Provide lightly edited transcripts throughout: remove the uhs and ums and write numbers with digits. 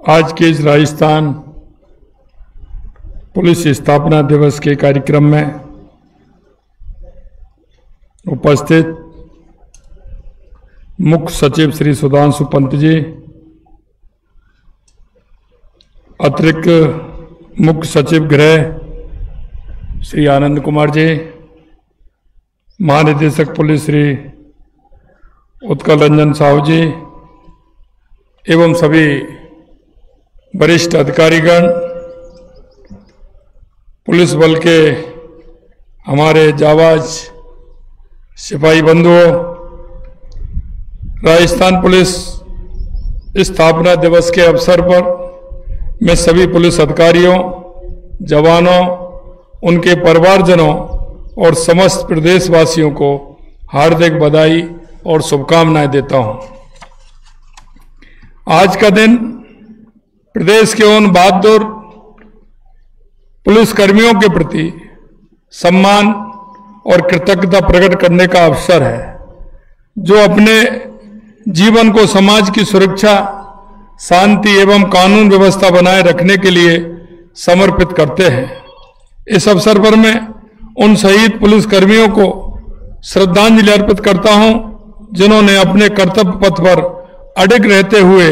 आज के इस राजस्थान पुलिस स्थापना दिवस के कार्यक्रम में उपस्थित मुख्य सचिव श्री सुधांशु पंत जी, अतिरिक्त मुख्य सचिव गृह श्री आनंद कुमार जी, महानिदेशक पुलिस श्री उत्कल रंजन साहू जी एवं सभी वरिष्ठ अधिकारीगण, पुलिस बल के हमारे जाबाज सिपाही बंधुओं, राजस्थान पुलिस स्थापना दिवस के अवसर पर मैं सभी पुलिस अधिकारियों, जवानों, उनके परिवारजनों और समस्त प्रदेशवासियों को हार्दिक बधाई और शुभकामनाएं देता हूं। आज का दिन प्रदेश के उन बहादुर पुलिस कर्मियों के प्रति सम्मान और कृतज्ञता प्रकट करने का अवसर है, जो अपने जीवन को समाज की सुरक्षा, शांति एवं कानून व्यवस्था बनाए रखने के लिए समर्पित करते हैं। इस अवसर पर मैं उन शहीद पुलिस कर्मियों को श्रद्धांजलि अर्पित करता हूं, जिन्होंने अपने कर्तव्य पथ पर अडिग रहते हुए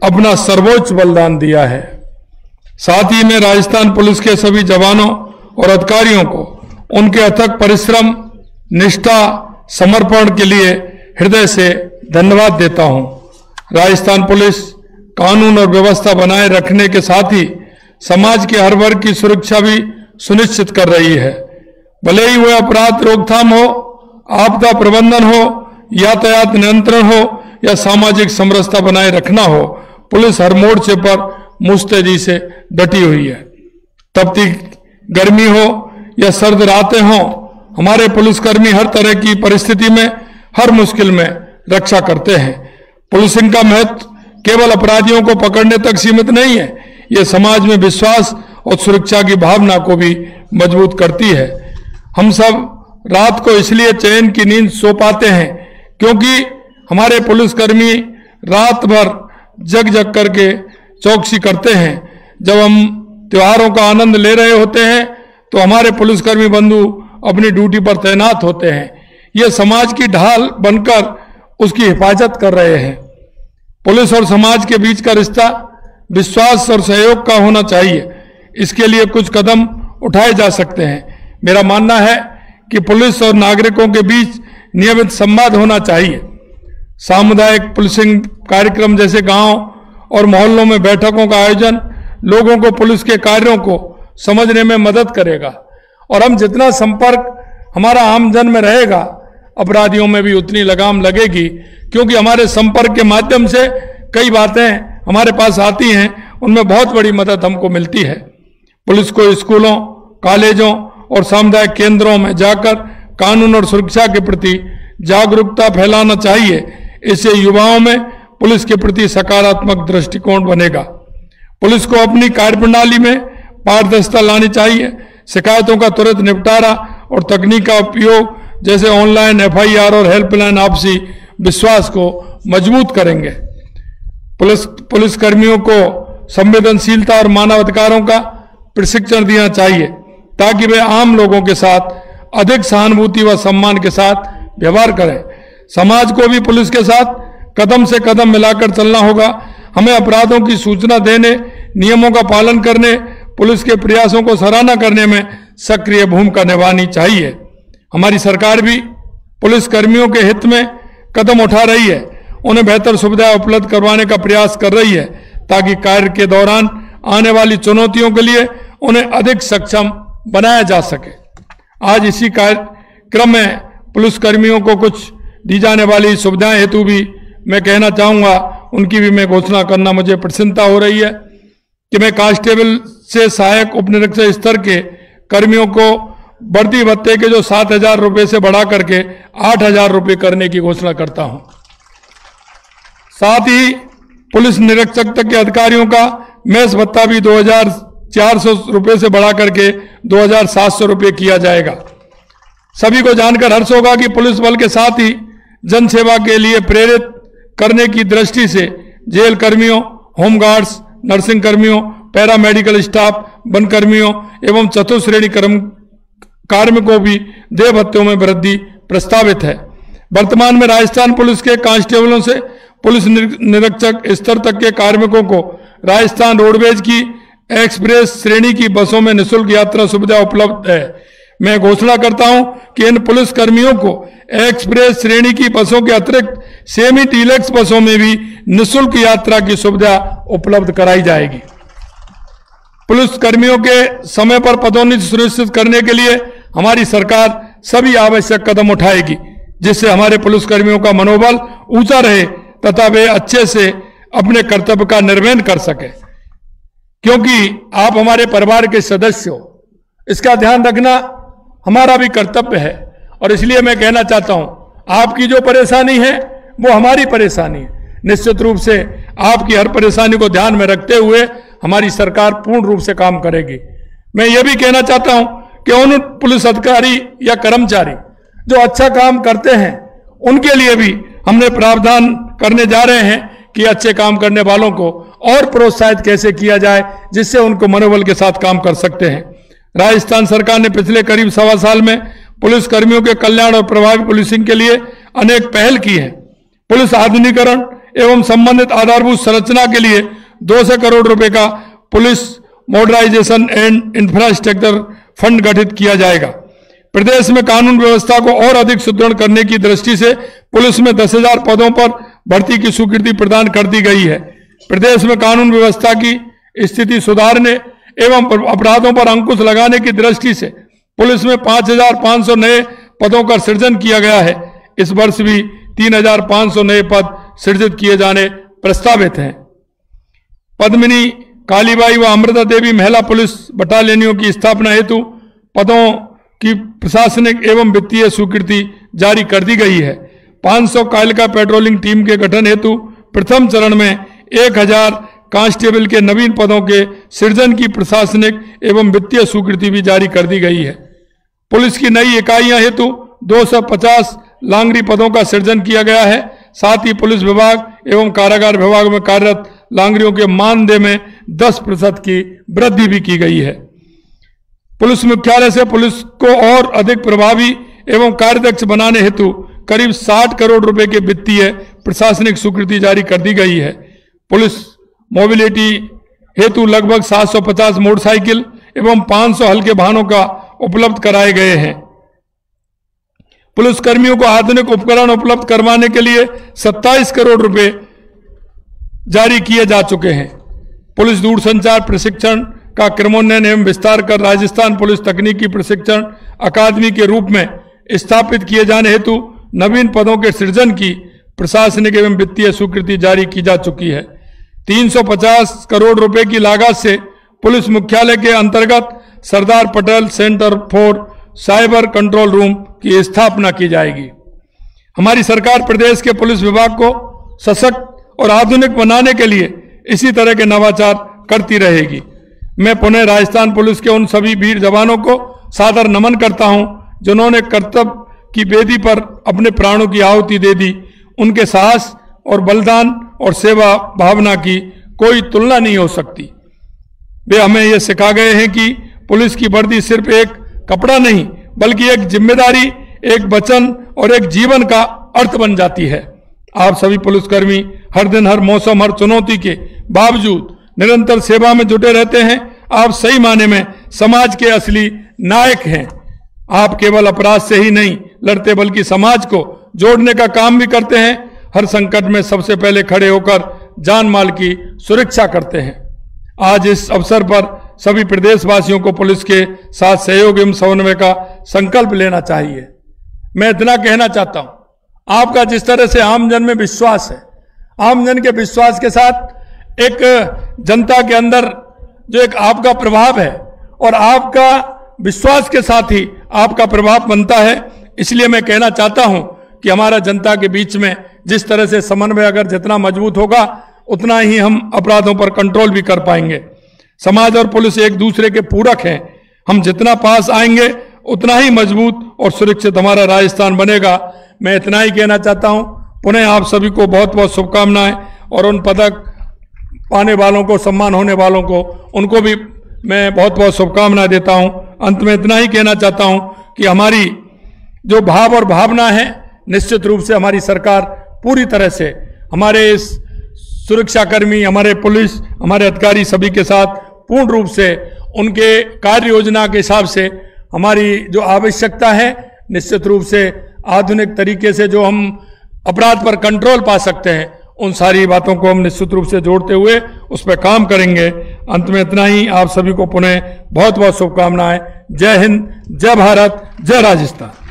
अपना सर्वोच्च बलिदान दिया है। साथ ही मैं राजस्थान पुलिस के सभी जवानों और अधिकारियों को उनके अथक परिश्रम, निष्ठा, समर्पण के लिए हृदय से धन्यवाद देता हूं। राजस्थान पुलिस कानून और व्यवस्था बनाए रखने के साथ ही समाज के हर वर्ग की सुरक्षा भी सुनिश्चित कर रही है। भले ही वह अपराध रोकथाम हो, आपदा प्रबंधन हो, यातायात नियंत्रण हो या सामाजिक समरसता बनाए रखना हो, पुलिस हर मोर्चे पर मुस्तैदी से डटी हुई है। तपती गर्मी हो या सर्द रातें हो, हमारे पुलिसकर्मी हर तरह की परिस्थिति में, हर मुश्किल में रक्षा करते हैं। पुलिसिंग का महत्व केवल अपराधियों को पकड़ने तक सीमित नहीं है, यह समाज में विश्वास और सुरक्षा की भावना को भी मजबूत करती है। हम सब रात को इसलिए चैन की नींद सो पाते हैं क्योंकि हमारे पुलिसकर्मी रात भर जग जग करके चौकसी करते हैं। जब हम त्योहारों का आनंद ले रहे होते हैं तो हमारे पुलिसकर्मी बंधु अपनी ड्यूटी पर तैनात होते हैं। ये समाज की ढाल बनकर उसकी हिफाजत कर रहे हैं। पुलिस और समाज के बीच का रिश्ता विश्वास और सहयोग का होना चाहिए। इसके लिए कुछ कदम उठाए जा सकते हैं। मेरा मानना है कि पुलिस और नागरिकों के बीच नियमित संवाद होना चाहिए। सामुदायिक पुलिसिंग कार्यक्रम जैसे गांव और मोहल्लों में बैठकों का आयोजन लोगों को पुलिस के कार्यों को समझने में मदद करेगा, और हम जितना संपर्क हमारा आमजन में रहेगा, अपराधियों में भी उतनी लगाम लगेगी, क्योंकि हमारे संपर्क के माध्यम से कई बातें हमारे पास आती हैं, उनमें बहुत बड़ी मदद हमको मिलती है। पुलिस को स्कूलों, कॉलेजों और सामुदायिक केंद्रों में जाकर कानून और सुरक्षा के प्रति जागरूकता फैलाना चाहिए। इससे युवाओं में पुलिस के प्रति सकारात्मक दृष्टिकोण बनेगा। पुलिस को अपनी कार्यप्रणाली में पारदर्शिता लानी चाहिए। शिकायतों का तुरंत निपटारा और तकनीक का उपयोग जैसे ऑनलाइन FIR और हेल्पलाइन आपसी विश्वास को मजबूत करेंगे। पुलिस कर्मियों को संवेदनशीलता और मानवाधिकारों का प्रशिक्षण देना चाहिए, ताकि वे आम लोगों के साथ अधिक सहानुभूति व सम्मान के साथ व्यवहार करें। समाज को भी पुलिस के साथ कदम से कदम मिलाकर चलना होगा। हमें अपराधों की सूचना देने, नियमों का पालन करने, पुलिस के प्रयासों को सराहना करने में सक्रिय भूमिका निभानी चाहिए। हमारी सरकार भी पुलिस कर्मियों के हित में कदम उठा रही है, उन्हें बेहतर सुविधाएं उपलब्ध करवाने का प्रयास कर रही है, ताकि कार्य के दौरान आने वाली चुनौतियों के लिए उन्हें अधिक सक्षम बनाया जा सके। आज इसी कार्यक्रम में पुलिस कर्मियों को कुछ दी जाने वाली सुविधाएं हेतु भी मैं कहना चाहूँगा, उनकी भी मैं घोषणा करना मुझे प्रसन्नता हो रही है कि मैं कांस्टेबल से सहायक उप निरीक्षक स्तर के कर्मियों को बढ़ती भत्ते के जो 7,000 रुपये से बढ़ा करके 8,000 रुपये करने की घोषणा करता हूं। साथ ही पुलिस निरीक्षक तक के अधिकारियों का मेस भत्ता भी 2,400 रुपये से बढ़ा करके 2,700 रुपये किया जाएगा। सभी को जानकर हर्ष होगा कि पुलिस बल के साथ ही जनसेवा के लिए प्रेरित करने की दृष्टि से जेल कर्मियों, होमगार्ड्स, नर्सिंग कर्मियों, पैरामेडिकल स्टाफ, वन कर्मियों एवं चतुर्थ श्रेणी कार्मिकों भी देय भत्तों में वृद्धि प्रस्तावित है। वर्तमान में राजस्थान पुलिस के कांस्टेबलों से पुलिस निरीक्षक स्तर तक के कार्मिकों को राजस्थान रोडवेज की एक्सप्रेस श्रेणी की बसों में निःशुल्क यात्रा सुविधा उपलब्ध है। मैं घोषणा करता हूं कि इन पुलिस कर्मियों को एक्सप्रेस श्रेणी की बसों के अतिरिक्त सेमी डीलक्स बसों में भी निःशुल्क यात्रा की सुविधा उपलब्ध कराई जाएगी। पुलिस कर्मियों के समय पर पदोन्नति सुनिश्चित करने के लिए हमारी सरकार सभी आवश्यक कदम उठाएगी, जिससे हमारे पुलिस कर्मियों का मनोबल ऊंचा रहे तथा वे अच्छे से अपने कर्तव्य का निर्वहन कर सके। क्योंकि आप हमारे परिवार के सदस्य हो, इसका ध्यान रखना हमारा भी कर्तव्य है। और इसलिए मैं कहना चाहता हूं, आपकी जो परेशानी है वो हमारी परेशानी है। निश्चित रूप से आपकी हर परेशानी को ध्यान में रखते हुए हमारी सरकार पूर्ण रूप से काम करेगी। मैं ये भी कहना चाहता हूं कि उन पुलिस अधिकारी या कर्मचारी जो अच्छा काम करते हैं, उनके लिए भी हमने प्रावधान करने जा रहे हैं कि अच्छे काम करने वालों को और प्रोत्साहित कैसे किया जाए, जिससे उनको मनोबल के साथ काम कर सकते हैं। राजस्थान सरकार ने पिछले करीब 1.25 साल में पुलिस कर्मियों के कल्याण और प्रभावी पुलिसिंग के लिए अनेक पहल की है। पुलिस आधुनिकीकरण एवं संबंधित आधारभूत संरचना के लिए 200 करोड़ रुपए का police modernisation and infrastructure fund गठित किया जाएगा। प्रदेश में कानून व्यवस्था को और अधिक सुदृढ़ करने की दृष्टि से पुलिस में 10,000 पदों पर भर्ती की स्वीकृति प्रदान कर दी गई है। प्रदेश में कानून व्यवस्था की स्थिति सुधारने एवं अपराधों पर अंकुश लगाने की दृष्टि से पुलिस में 5,500 नए पदों का सृजन किया गया है। इस वर्ष भी 3,500 नए पद सृजित किए जाने प्रस्तावित हैं। पद्मिनी, कालीबाई व अमृता देवी महिला पुलिस बटालियनों की स्थापना हेतु पदों की प्रशासनिक एवं वित्तीय स्वीकृति जारी कर दी गई है। 500 कालिका पेट्रोलिंग टीम के गठन हेतु प्रथम चरण में 1,000 कांस्टेबल के नवीन पदों के सृजन की प्रशासनिक एवं वित्तीय स्वीकृति भी जारी कर दी गई है। पुलिस की नई इकाइयां हेतु 250 लांगरी पदों का सृजन किया गया है। साथ ही पुलिस विभाग एवं कारागार विभाग में कार्यरत लांगरियों के मानदेय में 10% की वृद्धि भी की गई है। पुलिस मुख्यालय से पुलिस को और अधिक प्रभावी एवं कार्यदक्ष बनाने हेतु करीब 60 करोड़ रुपए के वित्तीय प्रशासनिक स्वीकृति जारी कर दी गई है। पुलिस मोबिलिटी हेतु लगभग 750 मोटरसाइकिल एवं 500 हल्के वाहनों का उपलब्ध कराए गए हैं। पुलिस कर्मियों को आधुनिक उपकरण उपलब्ध करवाने के लिए 27 करोड़ रुपए जारी किए जा चुके हैं। पुलिस दूरसंचार प्रशिक्षण का क्रमोन्नयन एवं विस्तार कर राजस्थान पुलिस तकनीकी प्रशिक्षण अकादमी के रूप में स्थापित किए जाने हेतु नवीन पदों के सृजन की प्रशासनिक एवं वित्तीय स्वीकृति जारी की जा चुकी है। 350 करोड़ रुपए की लागत से पुलिस मुख्यालय के अंतर्गत Sardar Patel Centre for Cyber Control Room की स्थापना की जाएगी। हमारी सरकार प्रदेश के पुलिस विभाग को सशक्त और आधुनिक बनाने के लिए इसी तरह के नवाचार करती रहेगी। मैं पुनः राजस्थान पुलिस के उन सभी वीर जवानों को सादर नमन करता हूं जिन्होंने कर्तव्य की वेदी पर अपने प्राणों की आहुति दे दी। उनके साहस और बलिदान और सेवा भावना की कोई तुलना नहीं हो सकती। वे हमें यह सिखा गए हैं कि पुलिस की वर्दी सिर्फ एक कपड़ा नहीं बल्कि एक जिम्मेदारी, एक वचन और एक जीवन का अर्थ बन जाती है। आप सभी पुलिसकर्मी हर दिन, हर मौसम, हर चुनौती के बावजूद निरंतर सेवा में जुटे रहते हैं। आप सही माने में समाज के असली नायक हैं। आप केवल अपराध से ही नहीं लड़ते बल्कि समाज को जोड़ने का काम भी करते हैं। हर संकट में सबसे पहले खड़े होकर जान माल की सुरक्षा करते हैं। आज इस अवसर पर सभी प्रदेशवासियों को पुलिस के साथ सहयोग एवं समन्वय का संकल्प लेना चाहिए। मैं इतना कहना चाहता हूं, आपका जिस तरह से आमजन में विश्वास है, आमजन के विश्वास के साथ एक जनता के अंदर जो एक आपका प्रभाव है और आपका विश्वास के साथ ही आपका प्रभाव बनता है। इसलिए मैं कहना चाहता हूं कि हमारा जनता के बीच में जिस तरह से समन्वय अगर जितना मजबूत होगा उतना ही हम अपराधों पर कंट्रोल भी कर पाएंगे। समाज और पुलिस एक दूसरे के पूरक हैं। हम जितना पास आएंगे उतना ही मजबूत और सुरक्षित हमारा राजस्थान बनेगा। मैं इतना ही कहना चाहता हूं। पुनः आप सभी को बहुत बहुत शुभकामनाएं और उन पदक पाने वालों को, सम्मान होने वालों को, उनको भी मैं बहुत बहुत शुभकामनाएं देता हूं। अंत में इतना ही कहना चाहता हूं कि हमारी जो भाव और भावना है, निश्चित रूप से हमारी सरकार पूरी तरह से हमारे इस सुरक्षाकर्मी, हमारे पुलिस, हमारे अधिकारी सभी के साथ पूर्ण रूप से उनके कार्य योजना के हिसाब से हमारी जो आवश्यकता है, निश्चित रूप से आधुनिक तरीके से जो हम अपराध पर कंट्रोल पा सकते हैं, उन सारी बातों को हम निश्चित रूप से जोड़ते हुए उस पर काम करेंगे। अंत में इतना ही, आप सभी को पुनः बहुत बहुत शुभकामनाएं। जय हिंद, जय भारत, जय राजस्थान।